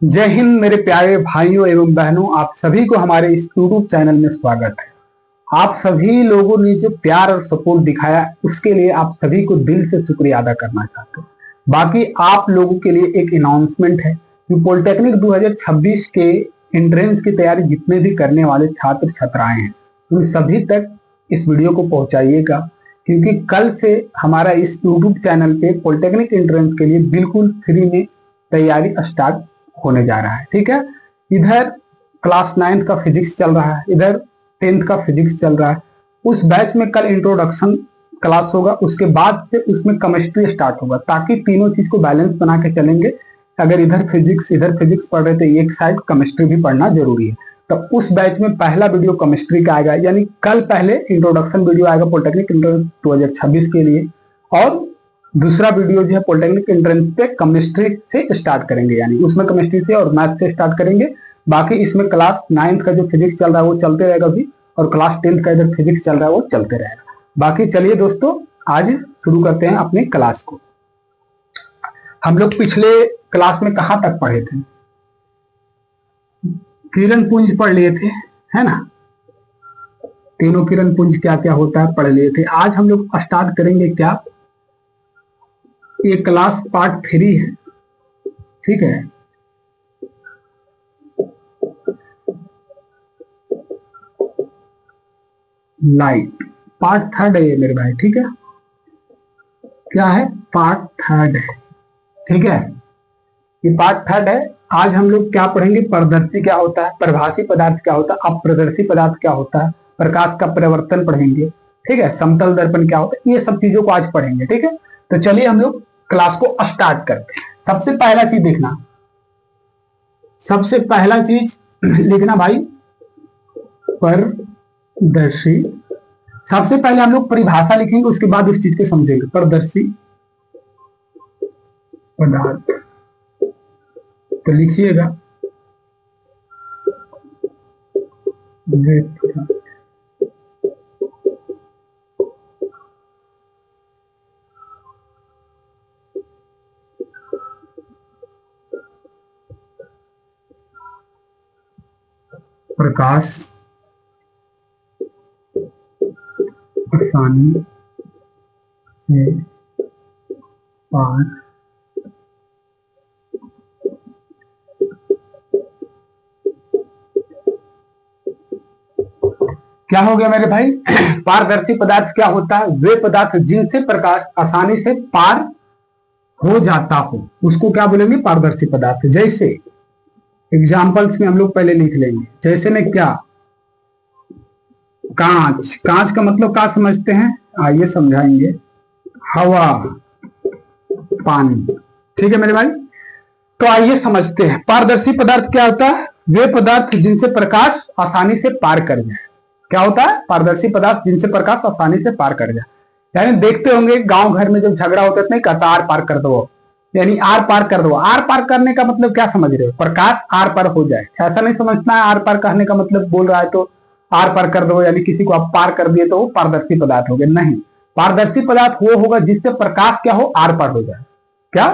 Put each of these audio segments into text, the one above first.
जय हिंद मेरे प्यारे भाइयों एवं बहनों, आप सभी को हमारे इस YouTube चैनल में स्वागत है। आप सभी लोगों ने जो प्यार और सपोर्ट दिखाया उसके लिए आप सभी को दिल से शुक्रिया अदा करना चाहते हैं। बाकी आप लोगों के लिए एक अनाउंसमेंट है कि पॉलिटेक्निक 2026 के एंट्रेंस की तैयारी जितने भी करने वाले छात्र छात्राएं हैं उन सभी तक इस वीडियो को पहुंचाइएगा, क्योंकि कल से हमारा इस YouTube चैनल पे पॉलिटेक्निक एंट्रेंस के लिए बिल्कुल फ्री में तैयारी स्टार्ट होने जा रहा है। ठीक है, इधर क्लास 9th का फिजिक्स चल रहा है, इधर 10th का फिजिक्स चल रहा है। उस बैच में कल इंट्रोडक्शन क्लास होगा, उसके बाद से उसमें केमिस्ट्री स्टार्ट होगा, ताकि तीनों चीज को बैलेंस बना के चलेंगे। अगर इधर फिजिक्स पढ़ रहे थे एक साइड केमिस्ट्री भी पढ़ना जरूरी है। तो उस बैच में पहला वीडियो केमिस्ट्री का आएगा, यानी कल पहले इंट्रोडक्शन वीडियो आएगा पॉलिटेक्निक एंट्रेंस 2026 के लिए, और दूसरा वीडियो जो है पॉलिटेक्निक एंट्रेंस पे केमिस्ट्री से स्टार्ट करेंगे, यानी उसमें केमिस्ट्री से और मैथ से स्टार्ट करेंगे। बाकी इसमें क्लास 9th का जो फिजिक्स चल रहा है वो चलते रहेगा भी, और क्लास 10th का इधर फिजिक्स चल रहा है वो चलते रहेगा। बाकी चलिए दोस्तों, आज शुरू करते हैं अपने क्लास को। हम लोग पिछले क्लास में कहां तक पढ़े थे? किरण पुंज पढ़ लिए थे, है ना। तीनों किरण पुंज क्या क्या होता है पढ़ लिए थे। आज हम लोग स्टार्ट करेंगे क्या, ये क्लास पार्ट 3 है। ठीक है, लाइट पार्ट 3 है ये मेरे भाई। ठीक है, क्या है? पार्ट 3 है। ठीक है, ये पार्ट 3 है। आज हम लोग क्या पढ़ेंगे? पारदर्शी क्या होता है, परिभाषी पदार्थ क्या होता है, अपारदर्शी पदार्थ क्या होता है, प्रकाश का परिवर्तन पढ़ेंगे। ठीक है, समतल दर्पण क्या होता है, ये सब चीजों को आज पढ़ेंगे। ठीक है, तो चलिए हम लोग क्लास को स्टार्ट करते हैं। सबसे पहला चीज देखना, सबसे पहला चीज लिखना भाई, पारदर्शी। सबसे पहले हम लोग परिभाषा लिखेंगे, उसके बाद उस चीज को समझेंगे। पारदर्शी पदार्थ तो लिखिएगा प्रकाश आसानी से पार क्या हो गया मेरे भाई? पारदर्शी पदार्थ क्या होता है? वे पदार्थ जिनसे प्रकाश आसानी से पार हो जाता हो उसको क्या बोलेंगे? पारदर्शी पदार्थ। जैसे एग्जाम्पल्स में हम लोग पहले लिख लेंगे। जैसे में क्या? कांच। कांच का मतलब क्या समझते हैं, आइए समझाएंगे। हवा, पानी। ठीक है मेरे भाई, तो आइए समझते हैं पारदर्शी पदार्थ क्या होता है। वे पदार्थ जिनसे प्रकाश आसानी से पार कर जाए। क्या होता है? पारदर्शी पदार्थ जिनसे प्रकाश आसानी से पार कर जाए। यानी देखते होंगे गांव घर में जब झगड़ा होता है नहीं कहता आर पार कर दो, यानी आर पार कर दो। आर पार करने का मतलब क्या समझ रहे हो? प्रकाश आर पार हो जाए, ऐसा नहीं समझना है। आर पार कहने का मतलब बोल रहा है तो आर पार कर दो, यानी किसी को आप पार कर दिए तो वो पारदर्शी पदार्थ हो गए। नहीं, पारदर्शी पदार्थ वो होगा जिससे प्रकाश क्या हो? आर पार हो जाए। क्या?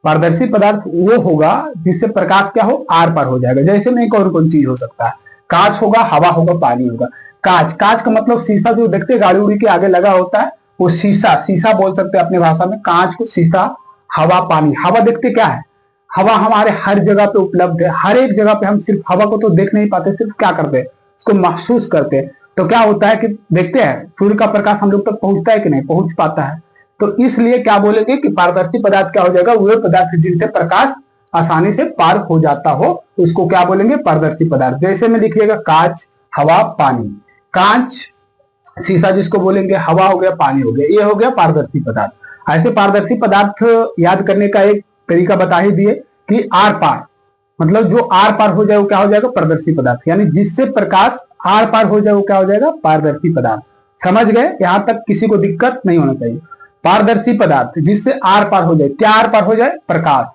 पारदर्शी पदार्थ वो होगा जिससे प्रकाश क्या हो? आर पार हो जाएगा। जैसे में कौन कौन चीज हो सकता है? कांच होगा, हवा होगा, पानी होगा। कांच, कांच का मतलब शीशा, जो देखते गाड़ी उड़ी के आगे लगा होता है वो शीशा, शीशा बोल सकते हैं अपने भाषा में। कांच को शीशा। हवा, पानी। हवा देखते क्या है? हवा हमारे हर जगह पे उपलब्ध है, हर एक जगह पे। हम सिर्फ हवा को तो देख नहीं पाते, सिर्फ क्या करते हैं? उसको महसूस करते हैं। तो क्या होता है कि देखते हैं सूर्य का प्रकाश हम लोग तक पहुंचता है कि नहीं पहुंच पाता है। तो इसलिए क्या बोलेंगे कि पारदर्शी पदार्थ क्या हो जाएगा? वे पदार्थ जिनसे प्रकाश आसानी से पार हो जाता हो उसको क्या बोलेंगे? पारदर्शी पदार्थ। जैसे में लिखिएगा कांच, हवा, पानी। कांच, शीशा जिसको बोलेंगे, हवा हो गया, पानी हो गया, ये हो गया पारदर्शी पदार्थ। ऐसे पारदर्शी पदार्थ याद करने का एक तरीका बता ही दिए कि आर पार, मतलब जो आर पार हो जाए वो क्या हो जाएगा? पारदर्शी पदार्थ। यानी जिससे प्रकाश आर पार हो जाए वो क्या हो जाएगा? पारदर्शी पदार्थ। समझ गए? यहां तक किसी को दिक्कत नहीं होना चाहिए। पारदर्शी पदार्थ जिससे आर पार हो जाए। क्या आर पार हो जाए? प्रकाश।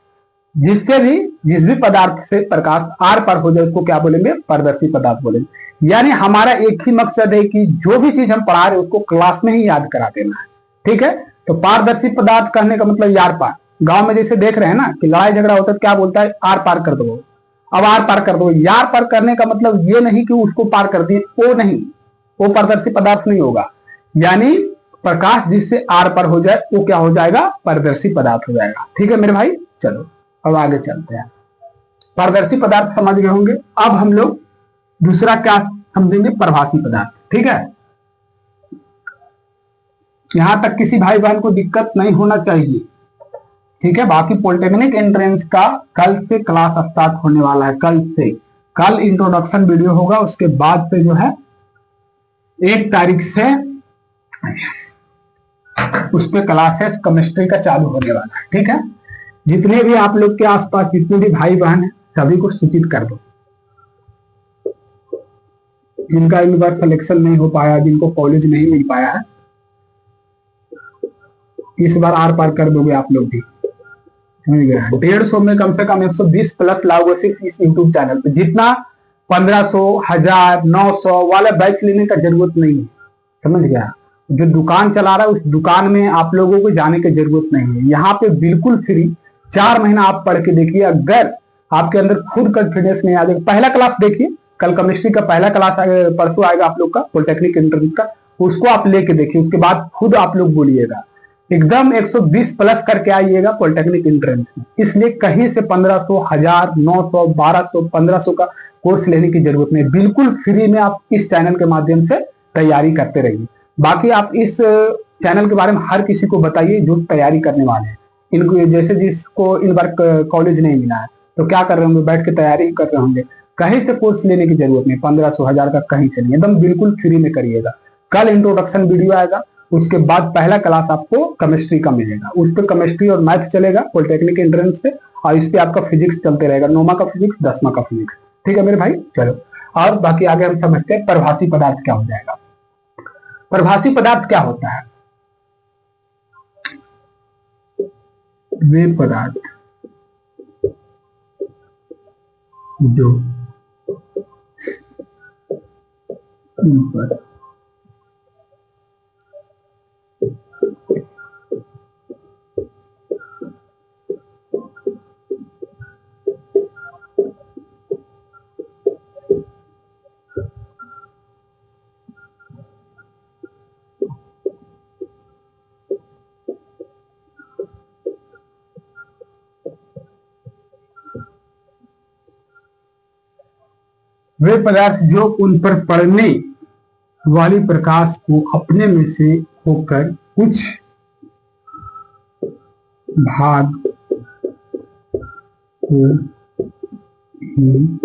जिससे भी, जिस भी पदार्थ से प्रकाश आर पार हो जाए उसको क्या बोलेंगे? पारदर्शी पदार्थ बोलेंगे। यानी हमारा एक ही मकसद है कि जो भी चीज हम पढ़ा रहे हैं उसको क्लास में ही याद करा देना है। ठीक है, तो पारदर्शी पदार्थ कहने का मतलब यार पार, गांव में जैसे देख रहे हैं ना कि लड़ाई झगड़ा होता है, क्या बोलता है, आर पार कर दो। अब आर पार कर दो, यार पार करने का मतलब ये नहीं कि उसको पार कर दिए, वो नहीं, वो पारदर्शी पदार्थ नहीं होगा। यानी प्रकाश जिससे आर पार हो जाए वो क्या हो जाएगा, पारदर्शी पदार्थ हो जाएगा। ठीक है मेरे भाई, चलो अब आगे चलते हैं। पारदर्शी पदार्थ समझ गए होंगे। अब हम लोग दूसरा क्या समझेंगे, प्रभासी पदार्थ। ठीक है, यहां तक किसी भाई बहन को दिक्कत नहीं होना चाहिए। ठीक है, बाकी पॉलिटेक्निक एंट्रेंस का कल से क्लास स्टार्ट होने वाला है। कल से, कल इंट्रोडक्शन वीडियो होगा, उसके बाद से जो है 1 तारीख से उस पर क्लासेस केमिस्ट्री का चालू होने वाला है। ठीक है, जितने भी आप लोग के आसपास जितने भी भाई बहन है सभी को सूचित कर दो। जिनका इन बार सिलेक्शन नहीं हो पाया, जिनको कॉलेज नहीं मिल पाया है, इस बार आर पार कर दोगे आप लोग भी। 150 में कम से कम 120 प्लस लाओगे सिर्फ इस यूट्यूब चैनल पे। जितना 1500, 1000, 900 वाला बैच लेने का जरूरत नहीं है, समझ गया। जो दुकान चला रहा है उस दुकान में आप लोगों को जाने की जरूरत नहीं है। यहाँ पे बिल्कुल फ्री 4 महीना आप पढ़ के देखिए। अगर आपके अंदर खुद कॉन्फिडेंस नहीं आ जाएगा, पहला क्लास देखिए, कल केमिस्ट्री का पहला क्लास परसों आएगा आप लोग का पॉलिटेक्निक एंट्रेंस का, उसको आप लेके देखिए। उसके बाद खुद आप लोग बोलिएगा, एकदम 120 प्लस करके आइएगा पॉलिटेक्निक एंट्रेंस में। इसलिए कहीं से 1500, 1000, 900, 1200, 1500 का कोर्स लेने की जरूरत नहीं, बिल्कुल फ्री में आप इस चैनल के माध्यम से तैयारी करते रहिए। बाकी आप इस चैनल के बारे में हर किसी को बताइए जो तैयारी करने वाले हैं। इनको जैसे जिसको इन बार कॉलेज नहीं मिला है तो क्या कर रहे होंगे, बैठ के तैयारी कर रहे होंगे। कहीं से कोर्स लेने की जरूरत नहीं, 1500, 1000 का कहीं से नहीं, एकदम बिल्कुल फ्री में करिएगा। कल इंट्रोडक्शन वीडियो आएगा, उसके बाद पहला क्लास आपको केमिस्ट्री का मिलेगा। उस पर केमिस्ट्री और मैथ चलेगा पॉलिटेक्निक एंट्रेंस पे, और इस पे आपका फिजिक्स चलते रहेगा, 9वीं का फिजिक्स, 10वीं का फिजिक्स। ठीक है मेरे भाई, चलो और बाकी आगे हम समझते हैं प्रभासी पदार्थ क्या हो जाएगा। प्रभासी पदार्थ क्या होता है, वे पदार्थ जो ऊपर वे पदार्थ जो उन पर पड़ने वाली प्रकाश को अपने में से होकर कुछ भाग को ही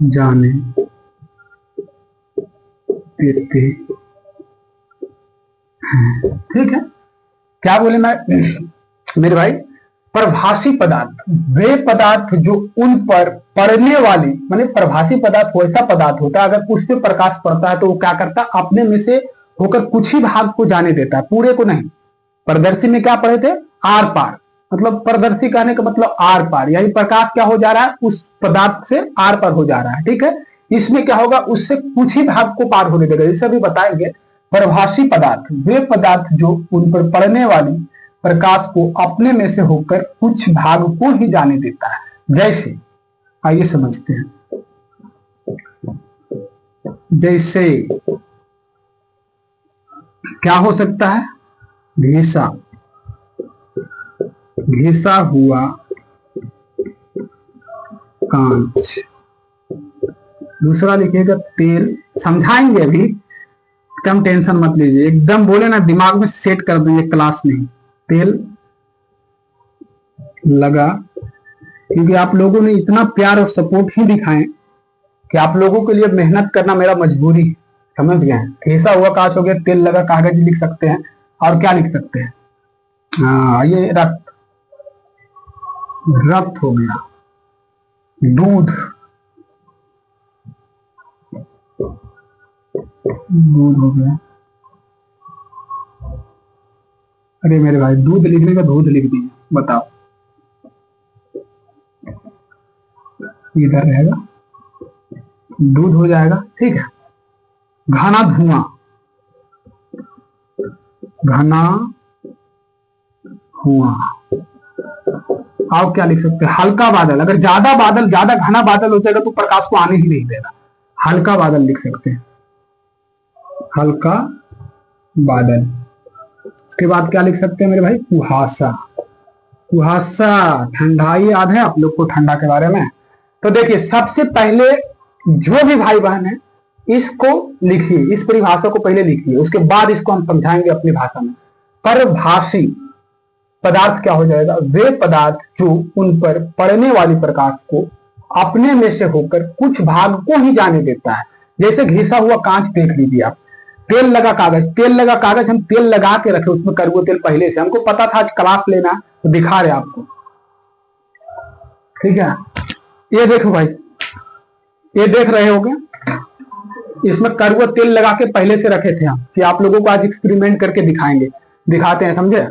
जाने देते हैं। ठीक है, क्या बोले मैं मेरे भाई, प्रभासी पदार्थ वे पदार्थ जो उन पर पड़ने वाली, माने प्रभासी पदार्थ वैसा पदार्थ होता है अगर उस पर प्रकाश पड़ता है तो वो क्या करता है, अपने में से होकर कुछ ही भाग को जाने देता है, पूरे को नहीं। पारदर्शी में क्या पढ़े थे, आर पार, मतलब पारदर्शी कहने का मतलब आर पार, यानी प्रकाश क्या हो जा रहा है, उस पदार्थ से आर पार हो जा रहा है। ठीक है, इसमें क्या होगा, उससे कुछ ही भाग को पार होने देगा। जैसे अभी बताएंगे, प्रभासी पदार्थ वे पदार्थ जो उन पर पड़ने वाली प्रकाश को अपने में से होकर कुछ भाग को ही जाने देता है। जैसे, आइए समझते हैं। जैसे क्या हो सकता है, घिसा, घिसा हुआ कांच। दूसरा लिखिएगा तेल, समझाएंगे अभी, कम टेंशन मत लीजिए, एकदम बोले ना दिमाग में सेट कर देंगे क्लास में। तेल लगा, क्योंकि आप लोगों ने इतना प्यार और सपोर्ट ही दिखाएं कि आप लोगों के लिए मेहनत करना मेरा मजबूरी है, समझ गए। घिसा हुआ कांच हो गया, तेल लगा कागज लिख सकते हैं, और क्या लिख सकते हैं, हाँ ये रक्त, रक्त हो गया, दूध, दूध हो गया। अरे मेरे भाई, दूध लिखने का दूध लिख दिया, बताओ इधर रहेगा, दूध हो जाएगा। ठीक है, घना धुआं, घना धुआं। आप क्या लिख सकते हैं? हल्का बादल। अगर ज्यादा बादल, ज्यादा घना बादल हो जाएगा तो प्रकाश को आने ही नहीं देगा। हल्का बादल लिख सकते हैं, हल्का बादल। उसके बाद क्या लिख सकते हैं मेरे भाई? कुहासा। कुहासा, ठंडा। ही याद है आप लोग को ठंडा के बारे में? तो देखिए, सबसे पहले जो भी भाई बहन है इसको लिखिए, इस परिभाषा को पहले लिखिए, उसके बाद इसको हम समझाएंगे अपनी भाषा में। परभाषी पदार्थ क्या हो जाएगा? वे पदार्थ जो उन पर पड़ने वाली प्रकाश को अपने में से होकर कुछ भाग को ही जाने देता है। जैसे घिसा हुआ कांच देख लीजिए आप, तेल लगा कागज, तेल लगा कागज हम तेल लगा के रखे, उसमें कड़वा तेल पहले से, हमको पता था आज क्लास लेना तो दिखा रहे आपको, ठीक है। ये देखो भाई, ये देख रहे होगे, इसमें कड़वा तेल लगा के पहले से रखे थे हम कि आप लोगों को आज एक्सपेरिमेंट करके दिखाएंगे, दिखाते हैं, समझे।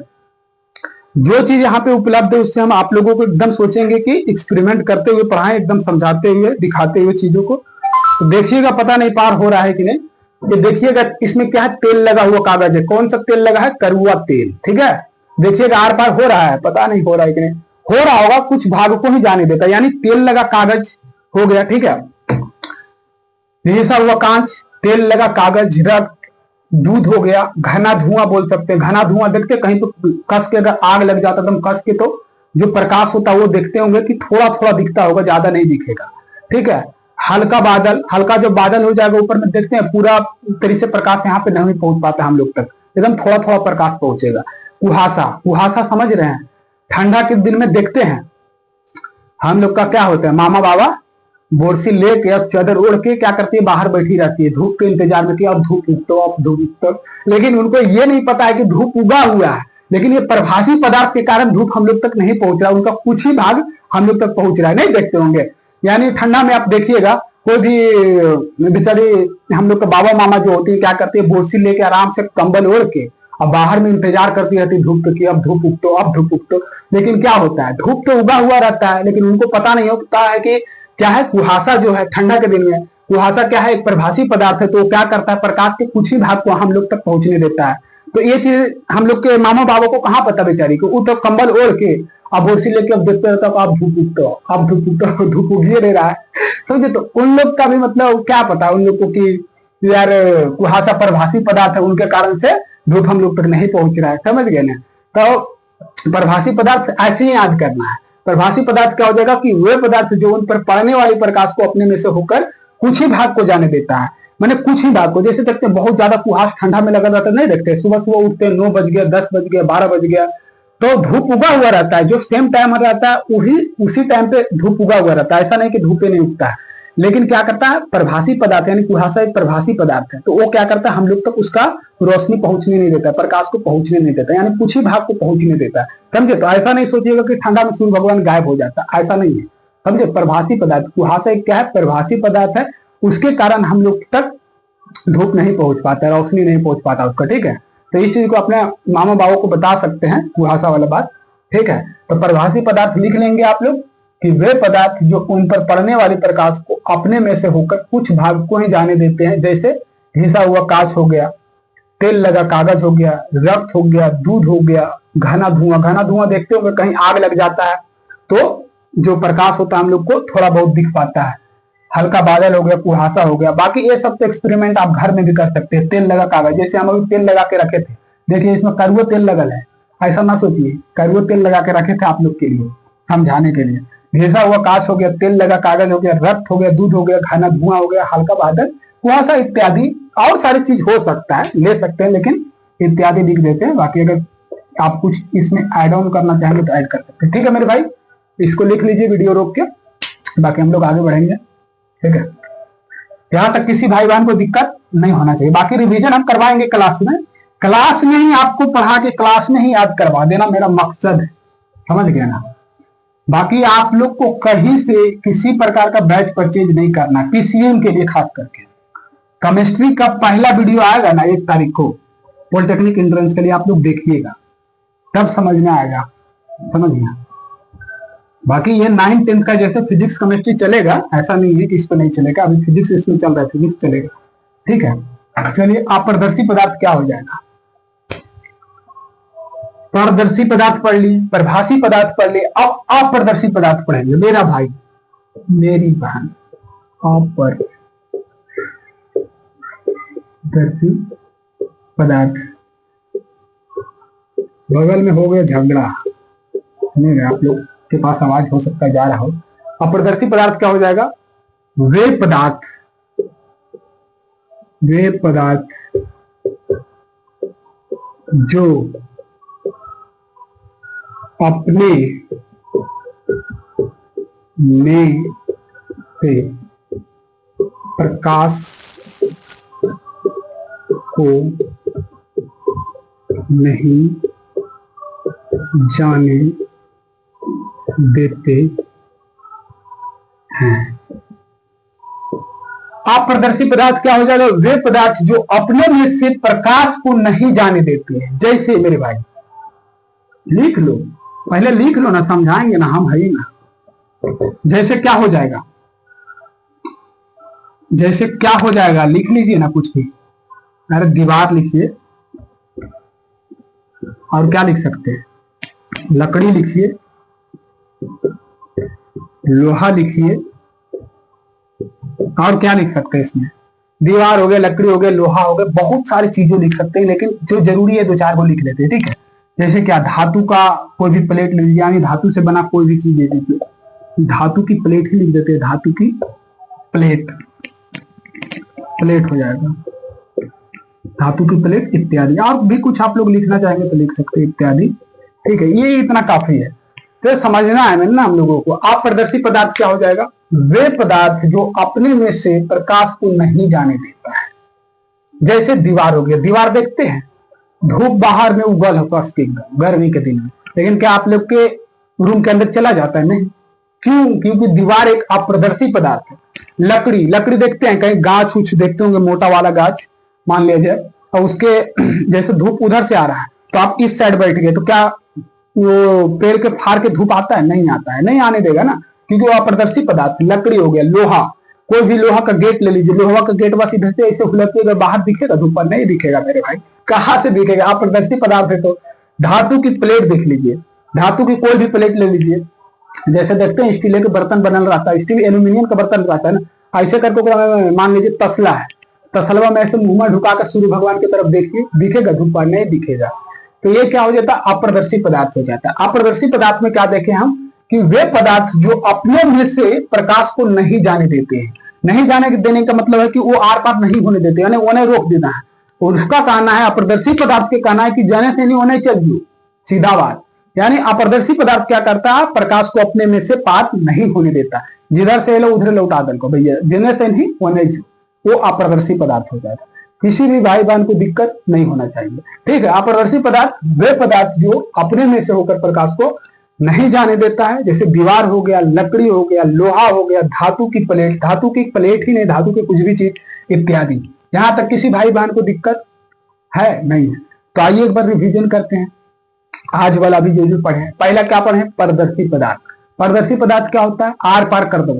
जो चीज यहाँ पे उपलब्ध है उससे हम आप लोगों को एकदम सोचेंगे कि एक्सपेरिमेंट करते हुए पढ़ाएं, एकदम समझाते हुए दिखाते हुए चीजों को। तो देखिएगा, पता नहीं पार हो रहा है कि नहीं। ये देखिएगा, इसमें क्या है? तेल लगा हुआ कागज है। कौन सा तेल लगा है? कड़वा तेल, ठीक है। देखिएगा आर पार हो रहा है, पता नहीं हो रहा है कि नहीं। हो रहा होगा, कुछ भाग को ही जाने देता, यानी तेल लगा कागज हो गया, ठीक है। घिसा हुआ कांच, तेल लगा कागज, रक्त, दूध हो गया, घना धुआं बोल सकते हैं। घना धुआं देखते कहीं तो कस के, अगर आग लग जाता एकदम कस के, तो जो प्रकाश होता है वो देखते होंगे कि थोड़ा थोड़ा दिखता होगा, ज्यादा नहीं दिखेगा, ठीक है। हल्का बादल, हल्का जो बादल हो जाएगा ऊपर में, देखते हैं पूरा तरीके से प्रकाश यहाँ पे नहीं पहुंच पाता हम लोग तक, एकदम थोड़ा थोड़ा प्रकाश पहुंचेगा। कुहासा, कुहासा समझ रहे हैं? ठंडा के दिन में देखते हैं हम लोग का क्या होता है, मामा बाबा बोरसी लेके अब चादर ओढ़ के क्या करती है, बाहर बैठी रहती है धूप के इंतजार में कि अब धूप उगतो, अब धूप उगतो। लेकिन उनको ये नहीं पता है कि धूप उगा हुआ है, लेकिन ये प्रभासी पदार्थ के कारण धूप हम लोग तक नहीं पहुंच रहा, उनका कुछ ही भाग हम लोग तक पहुंच रहा है, नहीं देखते होंगे। यानी ठंडा में आप देखिएगा, कोई भी बेचारी हम लोग का बाबा मामा जो होती है क्या करती है, बोरसी लेके आराम से कंबल ओढ़ के अब बाहर में इंतजार करती रहती धूप की, अब धूप उगतो, अब धूप उगतो। लेकिन क्या होता है, धूप तो उगा हुआ रहता है, लेकिन उनको पता नहीं होता है कि क्या है, कुहासा जो है ठंडा के दिन में, कुहासा क्या है, एक प्रभासी पदार्थ है। तो क्या करता है, प्रकाश के कुछ ही भाग को हम लोग तक पहुंचने देता है। तो ये चीज हम लोग के मामा बाबा को कहाँ पता बेचारी को, वो तो कंबल ओढ़ के अब बोरसी लेके अब देखते रहता, अब धूप उगतो, अब धूप उगतो, धूप उगिए नहीं रहा है, समझे। तो उन लोग का भी मतलब क्या पता उन लोग को कि यार कुहासा प्रभासी पदार्थ है, उनके कारण से धूप हम लोग तक नहीं पहुंच रहा है, समझ गए ना। तो प्रभासी पदार्थ ऐसे ही याद करना है। प्रभासी पदार्थ क्या हो जाएगा कि वे पदार्थ जो उन पर पड़ने वाले प्रकाश को अपने में से होकर कुछ ही भाग को जाने देता है, माने कुछ ही भाग को। जैसे देखते हैं बहुत ज्यादा कुहास ठंडा में लगा रहता है, नहीं देखते, सुबह सुबह उठते 9 बज गया, 10 बज गया, 12 बज गया, तो धूप उगा हुआ रहता है, जो सेम टाइम रहता है वही उसी टाइम पे धूप उगा हुआ रहता है, ऐसा नहीं कि धूपे नहीं उगता है। लेकिन क्या करता है, प्रभासी पदार्थ यानी कुहासा एक प्रभासी पदार्थ है, तो वो क्या करता है, हम लोग तक उसका रोशनी पहुंचने नहीं देता, प्रकाश को पहुंचने नहीं देता, यानी कुछ ही भाग को पहुंचने देता है, समझे। तो ऐसा नहीं सोचिएगा कि ठंडा में सूर्य भगवान गायब हो जाता, ऐसा नहीं है, समझे। प्रभासी पदार्थ, कुहासा एक क्या है, प्रभासी पदार्थ है, उसके कारण हम लोग तक धूप नहीं पहुंच पाता, रोशनी नहीं पहुंच पाता उसका, ठीक है। तो इस चीज को अपने मामा बाबा को बता सकते हैं, कुहासा वाला बात, ठीक है। तो प्रभासी पदार्थ लिख लेंगे आप लोग कि वे पदार्थ जो उन पर पड़ने वाले प्रकाश को अपने में से होकर कुछ भाग को ही जाने देते हैं, जैसे घिसा हुआ कांच हो गया, तेल लगा कागज हो गया, रक्त हो गया, दूध हो गया, घना धुआं। घना धुआं देखते होंगे कहीं आग लग जाता है तो जो प्रकाश होता है हम लोग को थोड़ा बहुत दिख पाता है। हल्का बादल हो गया, कुहासा हो गया। बाकी ये सब तो एक्सपेरिमेंट आप घर में भी कर सकते हैं। तेल लगा कागज, जैसे हम अभी तेल लगा के रखे थे, देखिए इसमें कड़वा तेल लगल है, ऐसा ना सोचिए, कड़वा तेल लगा के रखे थे आप लोग के लिए, समझाने के लिए। घिसा हुआ कांच हो गया, तेल लगा कागज हो गया, रक्त हो गया, दूध हो गया, घना धुआं हो गया, हल्का बादल, कुहासा इत्यादि और सारी चीज हो सकता है, ले सकते हैं, लेकिन इत्यादि लिख देते हैं। बाकी अगर आप कुछ इसमें ऐड ऑन करना चाहेंगे तो ऐड कर सकते हैं, ठीक है मेरे भाई। इसको लिख लीजिए वीडियो रोक के, बाकी हम लोग आगे बढ़ेंगे, ठीक है। यहां तक किसी भाई बहन को दिक्कत नहीं होना चाहिए। बाकी रिवीजन हम करवाएंगे क्लास में, क्लास में ही आपको पढ़ा के क्लास में ही याद करवा देना मेरा मकसद है, समझ गए ना। बाकी आप लोग को कहीं से किसी प्रकार का बैच परचेज नहीं करना, पीसीएम के लिए खास करके। केमिस्ट्री का पहला वीडियो आएगा ना 1 तारीख को, पॉलिटेक्निक एंट्रेंस के लिए, आप लोग देखिएगा, तब समझ में आएगा, समझ गया। बाकी ये 9, 10 का जैसे फिजिक्स केमिस्ट्री चलेगा, ऐसा नहीं है कि इस पर नहीं चलेगा, अभी फिजिक्स इसमें चल रहा है, फिजिक्स चलेगा, ठीक है। चलिए, अपारदर्शी पदार्थ क्या हो जाएगा, पारदर्शी पदार्थ पढ़ ली, प्रभासी पदार्थ पढ़ ली, अब अपारदर्शी पदार्थ पढ़ेंगे। मेरा भाई, मेरी बहन, अपारदर्शी पदार्थ। बगल में हो गया झगड़ा, नहीं आप लोग के पास आवाज हो सकता है जा रहा हो। अपारदर्शी पदार्थ क्या हो जाएगा? वे पदार्थ जो अपने में से प्रकाश को नहीं जाने देते हैं। अपारदर्शी पदार्थ क्या हो जाएगा? वे पदार्थ जो अपने में से प्रकाश को नहीं जाने देते हैं। जैसे मेरे भाई लिख लो, पहले लिख लो ना, समझाएंगे ना हम, है ही ना। जैसे क्या हो जाएगा? जैसे क्या हो जाएगा? लिख लीजिए ना कुछ भी। अरे दीवार लिखिए, और क्या लिख सकते हैं? लकड़ी लिखिए, लोहा लिखिए, और क्या लिख सकते हैं इसमें? दीवार हो गया, लकड़ी हो गया, लोहा हो गया, बहुत सारी चीजें लिख सकते हैं, लेकिन जो जरूरी है दो चार को लिख लेते हैं, ठीक है। जैसे क्या, धातु का कोई भी प्लेट ले लीजिए, यानी धातु से बना कोई भी चीज ले लीजिए, धातु की प्लेट ही लिख देते हैं, धातु की प्लेट, प्लेट हो जाएगा, धातु की प्लेट इत्यादि। और भी कुछ आप लोग लिखना चाहेंगे तो लिख सकते हैं, इत्यादि, ठीक है। ये इतना काफी है, तो समझना है मैंने ना हम लोगों को। अपारदर्शी पदार्थ क्या हो जाएगा? वे पदार्थ जो अपने में से प्रकाश को नहीं जाने देता है। जैसे दीवार हो गया, दीवार देखते हैं, धूप बाहर में उगल होता है गर्मी के दिन में, लेकिन क्या आप लोग के रूम के अंदर चला जाता है? नहीं। क्यों? क्योंकि दीवार एक अपारदर्शी पदार्थ है। लकड़ी, लकड़ी देखते हैं, कहीं गाछ उछ देखते होंगे, मोटा वाला गाछ मान लीजिए, और उसके जैसे धूप उधर से आ रहा है तो आप इस साइड बैठ गए, तो क्या वो पेड़ के फाड़ के धूप आता है? नहीं आता है, नहीं आने देगा ना, क्योंकि वो अपारदर्शी पदार्थ। लकड़ी हो गया, लोहा, कोई भी लोहा का गेट ले लीजिए, लोहा का गेट बस इधर से ऐसे हुलकते बाहर दिखेगा, धूप पर नहीं दिखेगा मेरे भाई, कहां से दिखेगा? अपारदर्शी पदार्थ है। तो धातु की प्लेट देख लीजिए, धातु की कोई भी प्लेट ले लीजिए, जैसे देखते हैं स्टील के बर्तन बनल रहता है, स्टील एल्यूमिनियम का बर्तन रहता है ना, ऐसे करके मान लीजिए तसला है, तसलवा में ऐसे मुंह में ढुकाकर सूर्य भगवान की तरफ देखिए, दिखेगा धूप पर? नहीं दिखेगा। तो ये क्या हो जाता है? अपारदर्शी पदार्थ हो जाता है। अपारदर्शी पदार्थ में क्या देखे हम कि वे पदार्थ जो अपने में से प्रकाश को नहीं जाने देते हैं। नहीं जाने देने का मतलब है कि वो आर पार नहीं होने देते, यानी उन्हें रोक देना है। उसका कहना है, अपारदर्शी पदार्थ के कहना है कि जाने से नहीं होने चाहिए, सीधा बात। यानी अपारदर्शी पदार्थ क्या करता है? प्रकाश को अपने में से पार नहीं होने देता, जिधर से लो उधर लौटा दल को भैया, जिन्हें से नहीं होने जो, वो अपारदर्शी पदार्थ हो जाएगा। किसी भी भाई बहन को दिक्कत नहीं होना चाहिए, ठीक है। अपारदर्शी पदार्थ वे पदार्थ जो अपने में से होकर प्रकाश को नहीं जाने देता है, जैसे दीवार हो गया, लकड़ी हो गया, लोहा हो गया, धातु की प्लेट, धातु की प्लेट ही नहीं, धातु की कुछ भी चीज इत्यादि। यहां तक किसी भाई बहन को दिक्कत है? नहीं है। तो आइए एक बार रिवीजन करते हैं आज वाला भी जो पढ़े। पहला क्या पढ़े? पारदर्शी पदार्थ। पारदर्शी पदार्थ क्या होता है? आर पार कर दो।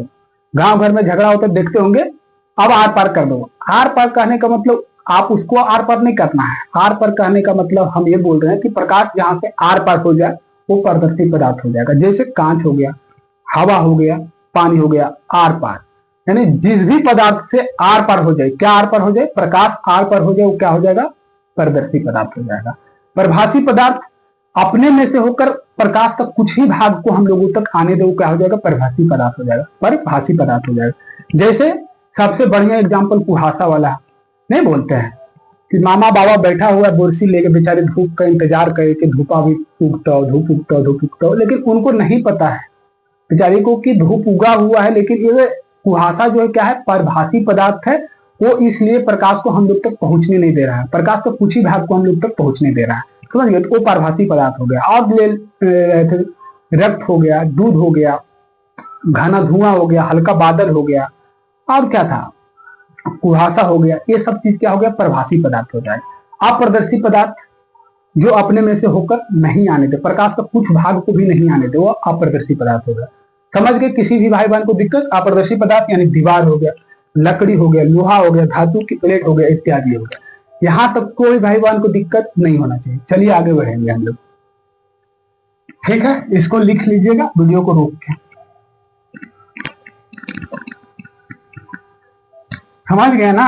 गांव घर में झगड़ा होता है, देखते होंगे, अब आर पार कर दो। आर पार कहने का मतलब आप उसको आर पार नहीं करना है। आर पार कहने का मतलब हम ये बोल रहे हैं कि प्रकाश जहां से आर पार हो जाए वो पारदर्शी पदार्थ हो जाएगा। जैसे कांच हो गया, हवा हो गया, पानी हो गया, आर पार, यानी जिस भी पदार्थ से आर पार हो जाए, क्या आर पार हो जाए? प्रकाश आर पार हो जाए, वो क्या हो जाएगा? पारदर्शी पदार्थ हो जाएगा। प्रभासी पदार्थ अपने में से होकर प्रकाश का कुछ ही भाग को हम लोगों तक आने दे, वो क्या हो जाएगा? प्रभासी पदार्थ हो जाएगा, परभासी पदार्थ हो जाएगा। जैसे सबसे बढ़िया एग्जाम्पल कुहासा वाला है, नहीं बोलते हैं कि मामा बाबा बैठा हुआ बोरसी लेके बेचारे धूप का इंतजार करे कि धूपा भी उगता हो, धूप उगता हो, धूप उगता हो, लेकिन उनको नहीं पता है बेचारी को कि धूप उगा हुआ है। लेकिन ये कुहासा जो है क्या है? परभासी पदार्थ है। वो इसलिए प्रकाश को हम लोग तक पहुंचने नहीं दे रहा है, प्रकाश का कुछ ही भाग को हम लोग तक पहुंचने दे रहा है, समझ गए? तो वो परभासी पदार्थ हो गया। और रक्त हो गया, दूध हो गया, घना धुआं हो गया, हल्का बादल हो गया, और क्या था? कुहासा हो गया। ये सब चीज क्या हो गया? प्रभासी पदार्थ हो जाएगा। अपारदर्शी पदार्थ जो अपने में से होकर नहीं आने दे, प्रकाश का कुछ भाग को भी नहीं आने दे, वो अपारदर्शी पदार्थ हो गया। समझ गए? किसी भी भाई बहन को दिक्कत? अपारदर्शी पदार्थ यानी दीवार हो गया, लकड़ी हो गया, लोहा हो गया, धातु की प्लेट हो गया, इत्यादि हो गया। यहां तक कोई भाई बहन को दिक्कत नहीं होना चाहिए। चलिए आगे बढ़ेंगे हम लोग। ठीक है, इसको लिख लीजिएगा वीडियो को रोक के। समझ गए ना?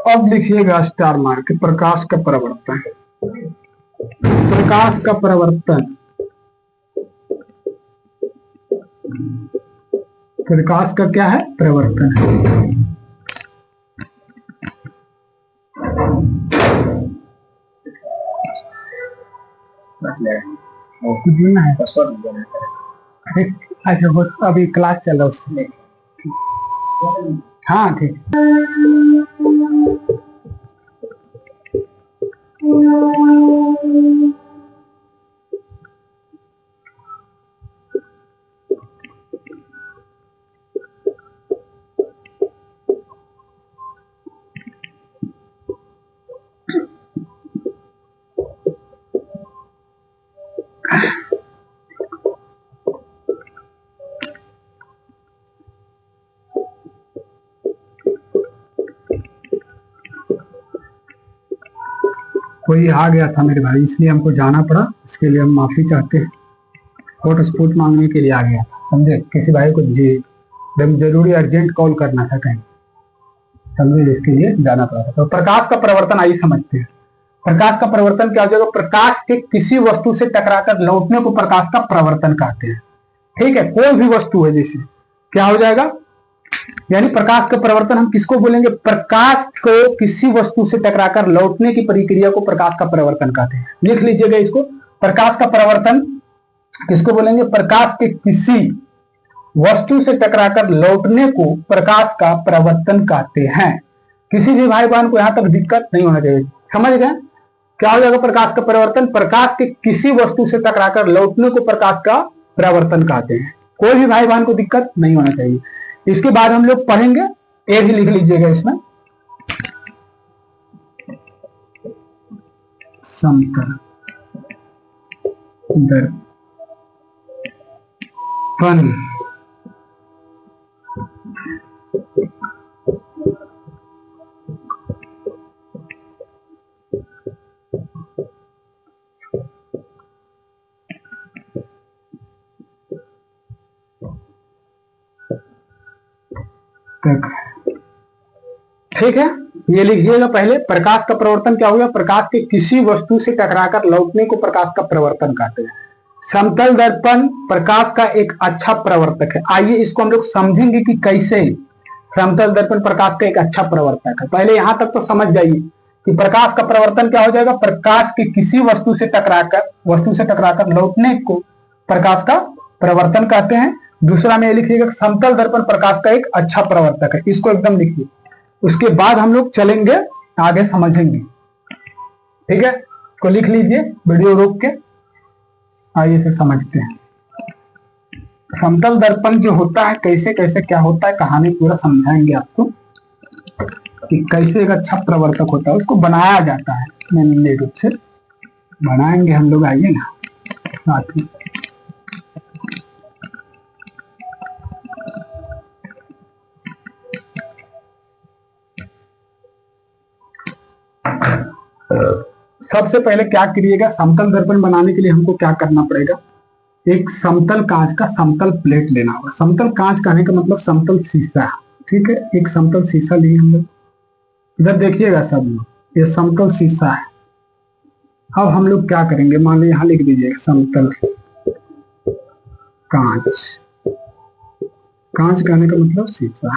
अब लिखिएगा स्टार मार के, प्रकाश का प्रवर्तन। प्रकाश का प्रवर्तन, प्रकाश का क्या है? प्रवर्तन है। कुछ है अच्छा, वो अभी क्लास चल रहा उसमें। हाँ ठीक। कोई आ गया था मेरे भाई, इसलिए हमको जाना पड़ा, इसके लिए हम माफी चाहते हैं। हॉटस्पॉट मांगने के लिए आ गया, समझे? किसी भाई को जी एकदम जरूरी अर्जेंट कॉल करना था कहीं, समझे? इसके लिए जाना पड़ा था। तो प्रकाश का परिवर्तन आइए समझते हैं। प्रकाश का परिवर्तन क्या हो जाएगा? प्रकाश के किसी वस्तु से टकराकर लौटने को प्रकाश का परिवर्तन कहते हैं। ठीक है, कोई भी वस्तु है जैसे, क्या हो जाएगा? यानी प्रकाश का परिवर्तन हम किसको बोलेंगे? प्रकाश को किसी वस्तु से टकराकर लौटने की प्रक्रिया को प्रकाश का परिवर्तन कहते हैं। लिख लीजिएगा इसको, प्रकाश का परिवर्तन किसको बोलेंगे? प्रकाश के किसी वस्तु से टकराकर लौटने को प्रकाश का परिवर्तन कहते हैं। किसी भी भाई बहन को यहां तक दिक्कत नहीं होना चाहिए, समझ गए? क्या हो जाएगा प्रकाश का परिवर्तन? प्रकाश के किसी वस्तु से टकराकर लौटने को प्रकाश का परिवर्तन कहते हैं। कोई भी भाई बहन को दिक्कत नहीं होना चाहिए। इसके बाद हम लोग पढ़ेंगे, ए भी लिख लीजिएगा इसमें, समतल दर्पण तक। ठीक है, ये लिखिएगा पहले। प्रकाश का परिवर्तन क्या होगा? प्रकाश के किसी वस्तु से टकराकर लौटने को प्रकाश का परिवर्तन कहते हैं। समतल दर्पण प्रकाश का एक अच्छा प्रवर्तक है। आइए इसको हम लोग समझेंगे कि कैसे समतल दर्पण प्रकाश का एक अच्छा प्रवर्तक है। पहले यहां तक तो समझ जाइए कि प्रकाश का परिवर्तन क्या हो जाएगा? प्रकाश के किसी वस्तु से टकराकर लौटने को प्रकाश का परिवर्तन कहते हैं। दूसरा में लिखिएगा समतल दर्पण प्रकाश का एक अच्छा प्रवर्तक है, इसको एकदम लिखिए। उसके बाद हम लोग चलेंगे आगे, समझेंगे। ठीक है, इसको लिख लीजिए, वीडियो रोक के। आइए फिर समझते हैं समतल दर्पण जो होता है, कैसे कैसे क्या होता है, कहानी पूरा समझाएंगे आपको कि कैसे एक अच्छा प्रवर्तक होता है, उसको बनाया जाता है। मेनली रूप से बनाएंगे हम लोग, आइए ना साथ में। सबसे पहले क्या करिएगा? समतल दर्पण बनाने के लिए हमको क्या करना पड़ेगा? एक समतल कांच का समतल प्लेट लेना होगा। समतल कांच कहने का मतलब समतल शीशा। ठीक है, एक समतल शीशा लिए हम लोग, इधर देखिएगा सब लोग, ये समतल शीशा है। अब हम लोग क्या करेंगे? मान लीजिए यहां लिख दीजिए समतल कांच। कांच कहने का मतलब शीशा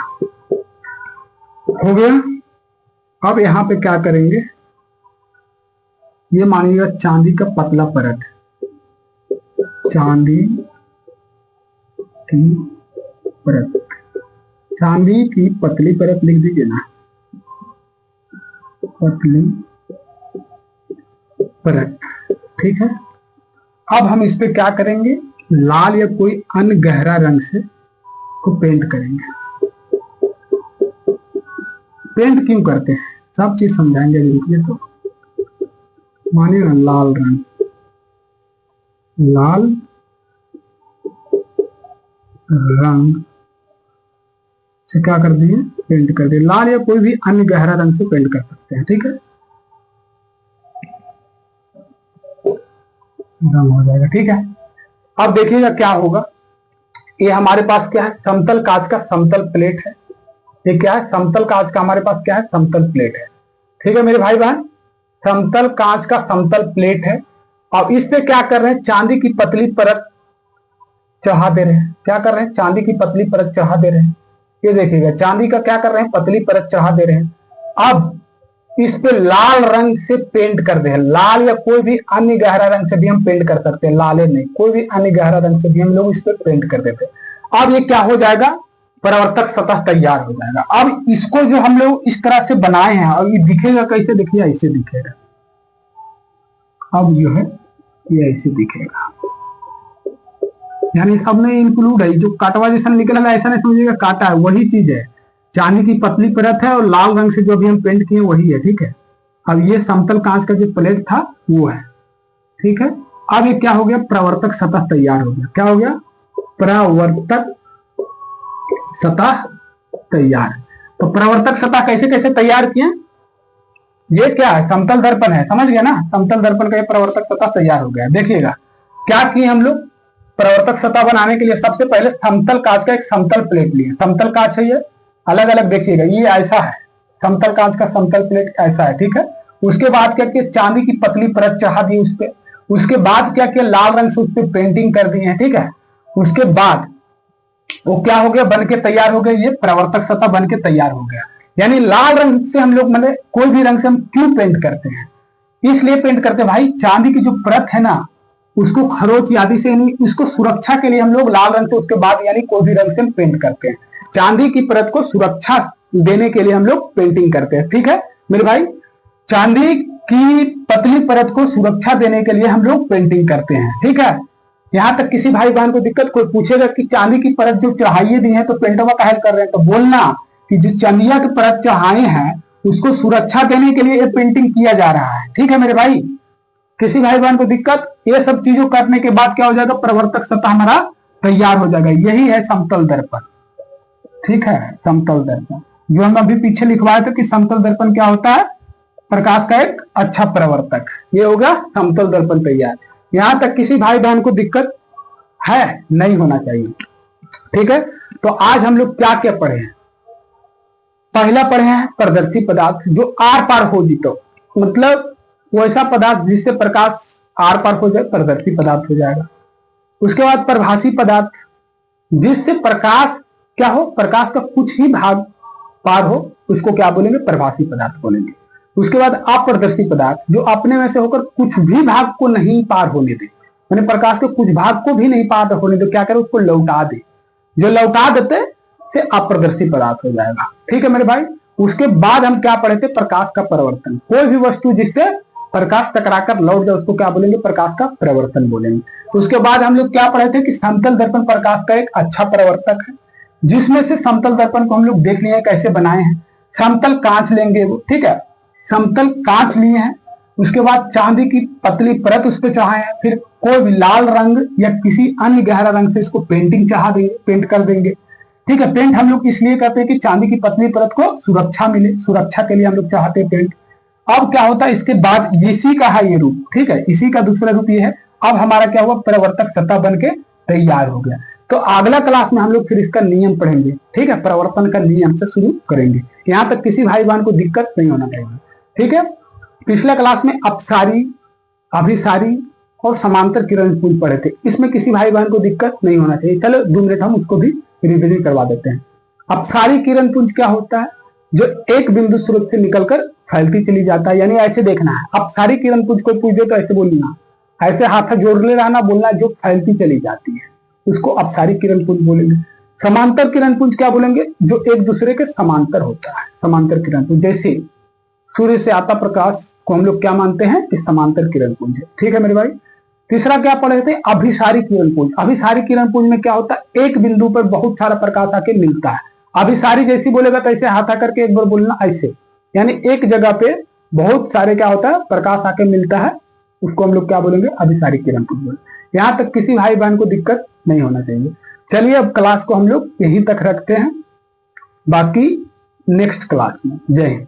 हो गया। अब यहां पे क्या करेंगे? ये मानिएगा चांदी का पतला परत, चांदी की परत, चांदी की पतली परत लिख दीजिए ना, पतली परत। ठीक है, अब हम इस पे क्या करेंगे? लाल या कोई अन्य गहरा रंग से को पेंट करेंगे। पेंट क्यों करते हैं सब चीज समझाएंगे। रुकिए, तो मानिए लाल रंग, लाल रंग से क्या कर दिए, पेंट कर दिए। लाल या कोई भी अन्य गहरा रंग से पेंट कर सकते हैं, ठीक है, रंग हो जाएगा, ठीक है। अब देखिएगा क्या होगा, ये हमारे पास क्या है, समतल कांच का समतल प्लेट है। ये क्या है, समतल कांच का हमारे पास क्या है, समतल प्लेट है, ठीक है मेरे भाई बहन। समतल कांच का समतल प्लेट है और इस पे क्या कर रहे हैं, चांदी की पतली परत चढ़ा दे रहे हैं। क्या कर रहे हैं, चांदी की पतली परत चढ़ा दे रहे हैं। ये देखिएगा, चांदी का क्या कर रहे हैं, पतली परत चढ़ा दे रहे हैं। अब इस पे लाल रंग से पेंट कर दे, लाल या कोई भी अन्य गहरा रंग से भी हम पेंट कर सकते हैं, लाल नहीं, कोई भी अन्य गहरा रंग से भी हम लोग इस पे पेंट कर देते हैं। अब ये क्या हो जाएगा, परावर्तक सतह तैयार हो जाएगा। अब इसको जो हम लोग इस तरह से बनाए हैं, और ये दिखेगा कैसे, देखिए ऐसे दिखेगा। अब जो है ये ऐसे दिखेगा, यानी सब में इंक्लूड है। जो काटवा जैसा निकला है ऐसा नहीं समझिएगा काटा है, वही चीज है। चांदी की पतली परत है और लाल रंग से जो भी हम पेंट किए वही है, ठीक है। अब ये समतल कांच का जो प्लेट था वो है, ठीक है। अब ये क्या हो गया, प्रवर्तक सतह तैयार हो गया। क्या हो गया, प्रवर्तक सतह तैयार। तो प्रवर्तक सतह कैसे कैसे तैयार किए, ये क्या है, समतल दर्पण है, समझ गया ना, समतल दर्पण का ये प्रवर्तक सतह तैयार हो गया। देखिएगा क्या किए हम लोग, प्रवर्तक सतह बनाने के लिए सबसे पहले समतल कांच का एक समतल प्लेट लिए। समतल कांच है ये, अलग अलग देखिएगा, ये ऐसा है, समतल कांच का समतल प्लेट ऐसा है, ठीक है। उसके बाद क्या किया, चांदी की पतली परत चढ़ा दी उस पर। उसके बाद क्या किया, लाल रंग से उस पर पेंटिंग कर दी है, ठीक है। उसके बाद वो क्या हो गया, बन के तैयार हो गया, ये प्रवर्तक सतह बन के तैयार हो गया। यानी लाल रंग से हम लोग मतलब कोई भी रंग से हम क्यों पेंट करते हैं, इसलिए पेंट करते हैं भाई, चांदी की जो परत है ना उसको खरोच आदि से, यानी इसको सुरक्षा के लिए हम लोग लाल रंग से उसके बाद यानी कोई भी रंग से हम पेंट करते हैं। चांदी की परत को सुरक्षा देने के लिए हम लोग पेंटिंग करते हैं, ठीक है मेरे भाई। चांदी की पतली परत को सुरक्षा देने के लिए हम लोग पेंटिंग करते हैं, ठीक है। यहां तक किसी भाई बहन को दिक्कत, कोई पूछेगा कि चांदी की परत जो चढ़ाइए दी है तो पेंटवा काहे कर रहे हैं, तो बोलना कि जो चंदिया की परत चढ़ाए हैं उसको सुरक्षा देने के लिए ये पेंटिंग किया जा रहा है, ठीक है मेरे भाई। किसी भाई बहन को दिक्कत, ये सब चीजों करने के बाद क्या हो जाएगा, प्रवर्तक सतह हमारा तैयार हो जाएगा। यही है समतल दर्पण, ठीक है, समतल दर्पण। जो हम अभी पीछे लिखवाए थे कि समतल दर्पण क्या होता है, प्रकाश का एक अच्छा प्रवर्तक। ये होगा समतल दर्पण तैयार। यहां तक किसी भाई बहन को दिक्कत है, नहीं होना चाहिए, ठीक है। तो आज हम लोग क्या क्या पढ़े हैं, पहला पढ़े हैं पारदर्शी पदार्थ, जो आर पार हो जीतो, मतलब वो ऐसा पदार्थ जिससे प्रकाश आर पार हो जाए, पारदर्शी पदार्थ हो जाएगा। उसके बाद प्रभासी पदार्थ, जिससे प्रकाश क्या हो, प्रकाश का कुछ ही भाग पार हो, उसको क्या बोलेंगे, प्रभासी पदार्थ बोलेंगे। उसके बाद अपारदर्शी पदार्थ, जो अपने में से होकर कुछ भी भाग को नहीं पार होने दे, मैंने प्रकाश के कुछ भाग को भी नहीं पार होने दे, क्या करे, उसको लौटा दे। जो लौटा देते से अपारदर्शी पदार्थ हो जाएगा, ठीक है मेरे भाई। उसके बाद हम क्या पढ़े थे, प्रकाश का परिवर्तन। कोई भी वस्तु जिससे प्रकाश टकराकर लौट जाए उसको क्या बोलेंगे, प्रकाश का परिवर्तन बोलेंगे। उसके बाद हम लोग क्या पढ़े थे कि समतल दर्पण प्रकाश का एक अच्छा परिवर्तक है, जिसमें से समतल दर्पण को हम लोग देख लिए कैसे बनाए हैं। समतल कांच लेंगे वो, ठीक है, समतल कांच लिए हैं। उसके बाद चांदी की पतली परत उस पर चढ़ाए हैं, फिर कोई भी लाल रंग या किसी अन्य गहरा रंग से इसको पेंटिंग चढ़ा देंगे, पेंट कर देंगे, ठीक है। पेंट हम लोग इसलिए करते हैं कि चांदी की पतली परत को सुरक्षा मिले, सुरक्षा के लिए हम लोग चाहते हैं पेंट। अब क्या होता है, इसके बाद इसी का है ये रूप, ठीक है, इसी का दूसरा रूप ये है। अब हमारा क्या हुआ, प्रवर्तक सतह बन के तैयार हो गया। तो अगला क्लास में हम लोग फिर इसका नियम पढ़ेंगे, ठीक है, प्रवर्तन का नियम से शुरू करेंगे। यहां तक किसी भाई बहन को दिक्कत नहीं होना चाहिए, ठीक है। पिछला क्लास में अपसारी, अभिसारी और समांतर किरण पुंज पढ़े थे, इसमें किसी भाई बहन को दिक्कत नहीं होना चाहिए। चलो 2 मिनट हम उसको भी रिविजन करवा देते हैं। अपसारी किरण पुंज क्या होता है, जो एक बिंदु स्रोत से निकलकर फैलती चली जाता है, यानी ऐसे देखना है। अपसारी किरण पुंज को पूछ दे तो ऐसे बोलना, ऐसे हाथ जोड़ले रहना, बोलना जो फैलती चली जाती है उसको अपसारी किरण पुंज बोलेंगे। समांतर किरण पुंज क्या बोलेंगे, जो एक दूसरे के समांतर होता है, समांतर किरण पुंज। जैसे सूर्य से आता प्रकाश को हम लोग क्या मानते हैं कि समांतर किरण पुंज है, ठीक है मेरे भाई। तीसरा क्या पढ़े थे, अभिसारी किरण पुंज। अभिसारी किरण पुंज में क्या होता है, एक बिंदु पर बहुत सारा प्रकाश आके मिलता है। अभिसारी जैसी बोलेगा तो ऐसे हाथा करके एक बार बोलना ऐसे, यानी एक जगह पे बहुत सारे क्या होता है प्रकाश आके मिलता है, उसको हम लोग क्या बोलेंगे, अभिसारी किरण पुंज बोलेंगे। यहाँ तक किसी भाई बहन को दिक्कत नहीं होना चाहिए। चलिए अब क्लास को हम लोग यहीं तक रखते हैं, बाकी नेक्स्ट क्लास में। जय हिंद।